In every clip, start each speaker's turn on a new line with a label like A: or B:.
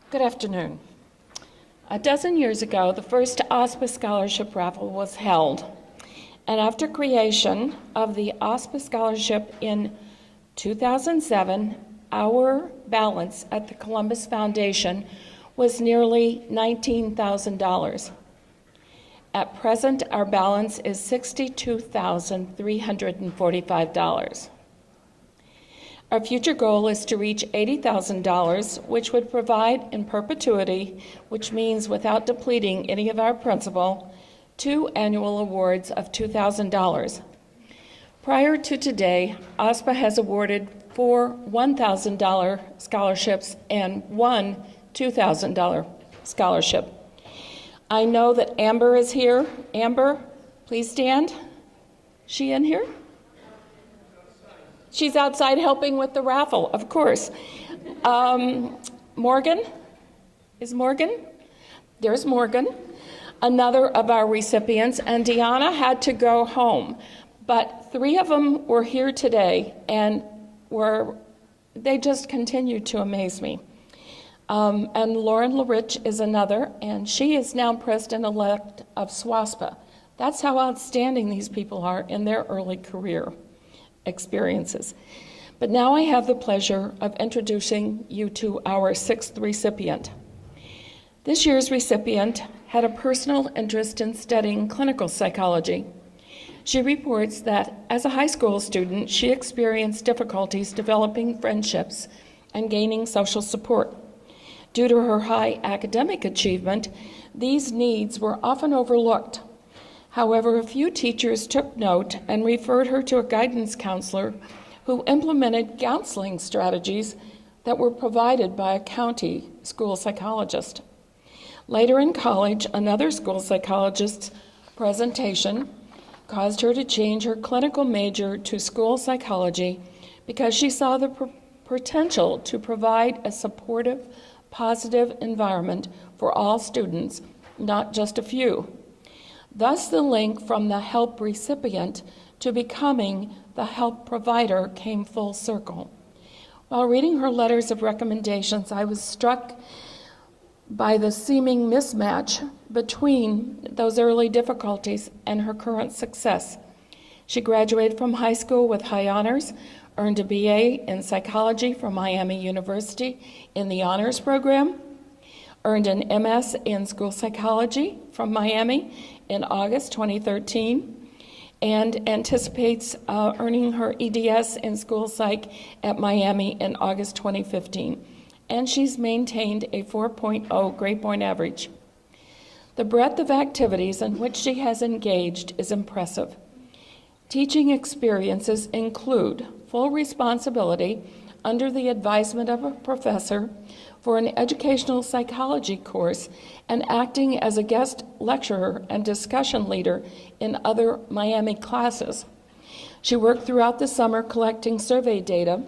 A: Good afternoon. A dozen years ago, the first OSPA Scholarship Raffle was held. And after creation of the OSPA Scholarship in 2007, our balance at the Columbus Foundation was nearly $19,000. At present, our balance is $62,345. Our future goal is to reach $80,000, which would provide in perpetuity, which means without depleting any of our principal, 2 annual awards of $2,000. Prior to today, OSPA has awarded 4 $1,000 scholarships and 1 $2,000 scholarship. I know that Amber is here. Amber, please stand. She in here? She's outside helping with the raffle, of course. Morgan? Is Morgan? There's Morgan, another of our recipients, and Deanna had to go home. But 3 of them were here today, and they just continue to amaze me. And Lauren LaRich is another, and she is now president-elect of SWASPA. That's how outstanding these people are in their early career experiences. But now I have the pleasure of introducing you to our 6th recipient. This year's recipient had a personal interest in studying clinical psychology. She reports that as a high school student, she experienced difficulties developing friendships and gaining social support. Due to her high academic achievement, these needs were often overlooked. However, a few teachers took note and referred her to a guidance counselor who implemented counseling strategies that were provided by a county school psychologist. Later in college, another school psychologist's presentation caused her to change her clinical major to school psychology because she saw the potential to provide a supportive, positive environment for all students, not just a few. Thus, the link from the help recipient to becoming the help provider came full circle. While reading her letters of recommendations, I was struck by the seeming mismatch between those early difficulties and her current success. She graduated from high school with high honors, earned a BA in psychology from Miami University in the honors program, earned an MS in school psychology from Miami in August 2013, and anticipates earning her EDS in school psych at Miami in August 2015. And she's maintained a 4.0 grade point average. The breadth of activities in which she has engaged is impressive. Teaching experiences include full responsibility under the advisement of a professor for an educational psychology course and acting as a guest lecturer and discussion leader in other Miami classes. She worked throughout the summer collecting survey data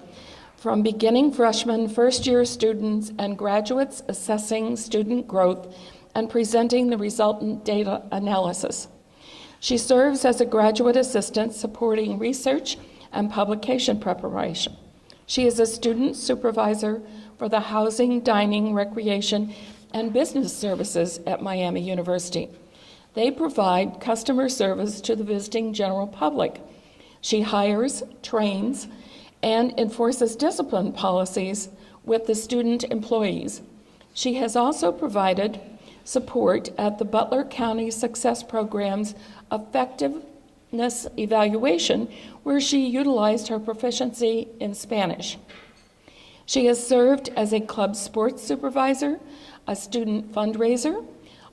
A: from beginning freshmen, first-year students, and graduates assessing student growth and presenting the resultant data analysis. She serves as a graduate assistant supporting research and publication preparation. She is a student supervisor for the Housing, Dining, Recreation, and Business Services at Miami University. They provide customer service to the visiting general public. She hires, trains, and enforces discipline policies with the student employees. She has also provided support at the Butler County Success Program's effectiveness evaluation, where she utilized her proficiency in Spanish. She has served as a club sports supervisor, a student fundraiser,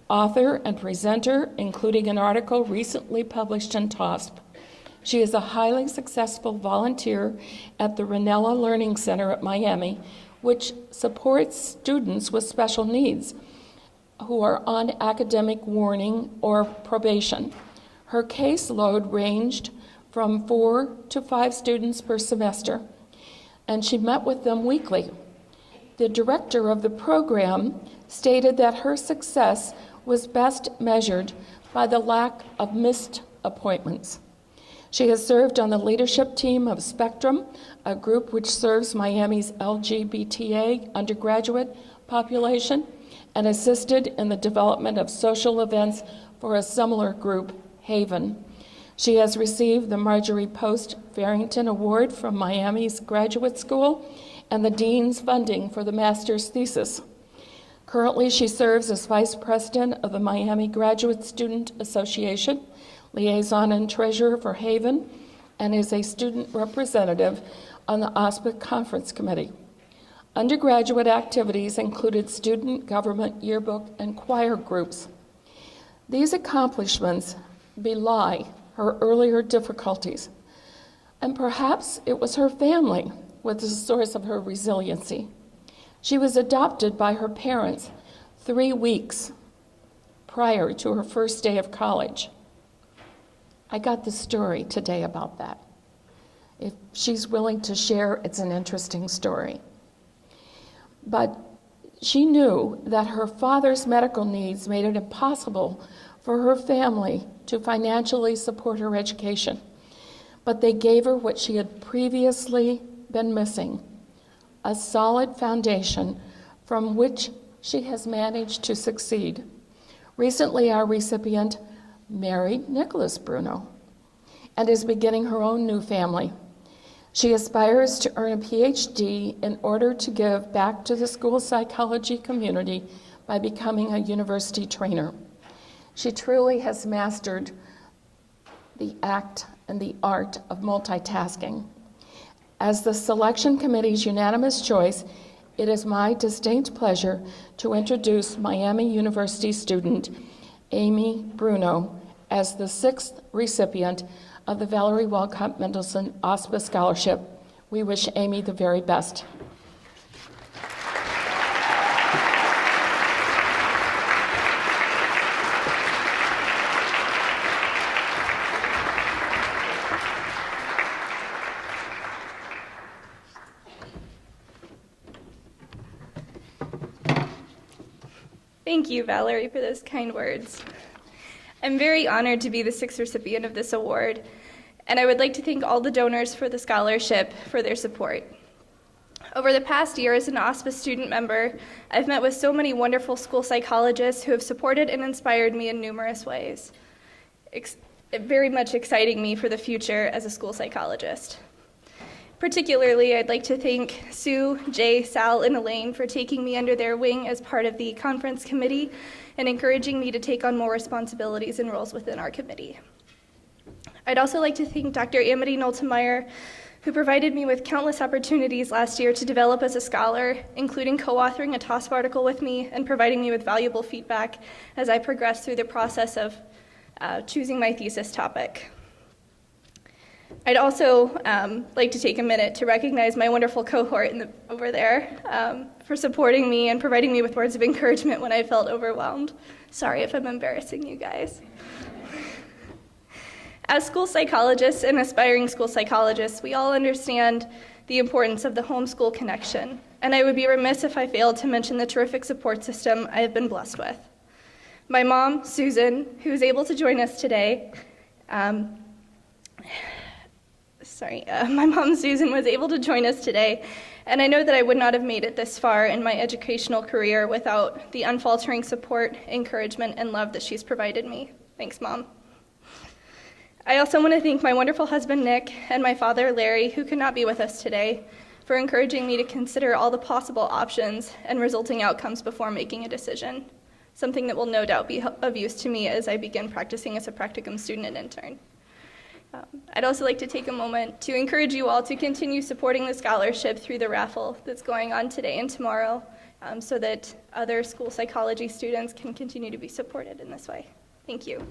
A: author, and presenter, including an article recently published in TOSP. She is a highly successful volunteer at the Ranella Learning Center at Miami, which supports students with special needs who are on academic warning or probation. Her caseload ranged from 4 to 5 students per semester, and she met with them weekly. The director of the program stated that her success was best measured by the lack of missed appointments. She has served on the leadership team of Spectrum, a group which serves Miami's LGBTA undergraduate population, and assisted in the development of social events for a similar group, Haven. She has received the Marjorie Post Farrington Award from Miami's Graduate School and the Dean's funding for the master's thesis. Currently, she serves as Vice President of the Miami Graduate Student Association, Liaison and Treasurer for Haven, and is a student representative on the OSPA Conference Committee. Undergraduate activities included student government yearbook and choir groups. These accomplishments belie her earlier difficulties, and perhaps it was her family was the source of her resiliency. She was adopted by her parents 3 weeks prior to her first day of college. I got the story today about that. If she's willing to share, it's an interesting story. But she knew that her father's medical needs made it impossible for her family to financially support her education. But they gave her what she had previously been missing, a solid foundation from which she has managed to succeed. Recently, our recipient married Nicholas Bruno and is beginning her own new family. She aspires to earn a PhD in order to give back to the school psychology community by becoming a university trainer. She truly has mastered the act and the art of multitasking. As the selection committee's unanimous choice, it is my distinct pleasure to introduce Miami University student Amy Bruno as the 6th recipient of the Valerie Walcott Mendelson OSPA Scholarship. We wish Amy the very best.
B: Thank you, Valerie, for those kind words. I'm very honored to be the 6th recipient of this award, and I would like to thank all the donors for the scholarship for their support. Over the past year as an OSPA student member, I've met with so many wonderful school psychologists who have supported and inspired me in numerous ways, very much exciting me for the future as a school psychologist. Particularly, I'd like to thank Sue, Jay, Sal, and Elaine for taking me under their wing as part of the conference committee and encouraging me to take on more responsibilities and roles within our committee. I'd also like to thank Dr. Amity Noltemeyer, who provided me with countless opportunities last year to develop as a scholar, including co-authoring a TOSP article with me and providing me with valuable feedback as I progressed through the process of choosing my thesis topic. I'd also like to take a minute to recognize my wonderful cohort over there for supporting me and providing me with words of encouragement when I felt overwhelmed. Sorry if I'm embarrassing you guys. As school psychologists and aspiring school psychologists, we all understand the importance of the homeschool connection, and I would be remiss if I failed to mention the terrific support system I have been blessed with. My mom, Susan, who is able to join us today, my mom, Susan, was able to join us today, and I know that I would not have made it this far in my educational career without the unfaltering support, encouragement, and love that she's provided me. Thanks, Mom. I also want to thank my wonderful husband, Nick, and my father, Larry, who could not be with us today, for encouraging me to consider all the possible options and resulting outcomes before making a decision, something that will no doubt be of use to me as I begin practicing as a practicum student and intern. I'd also like to take a moment to encourage you all to continue supporting the scholarship through the raffle that's going on today and tomorrow so that other school psychology students can continue to be supported in this way. Thank you.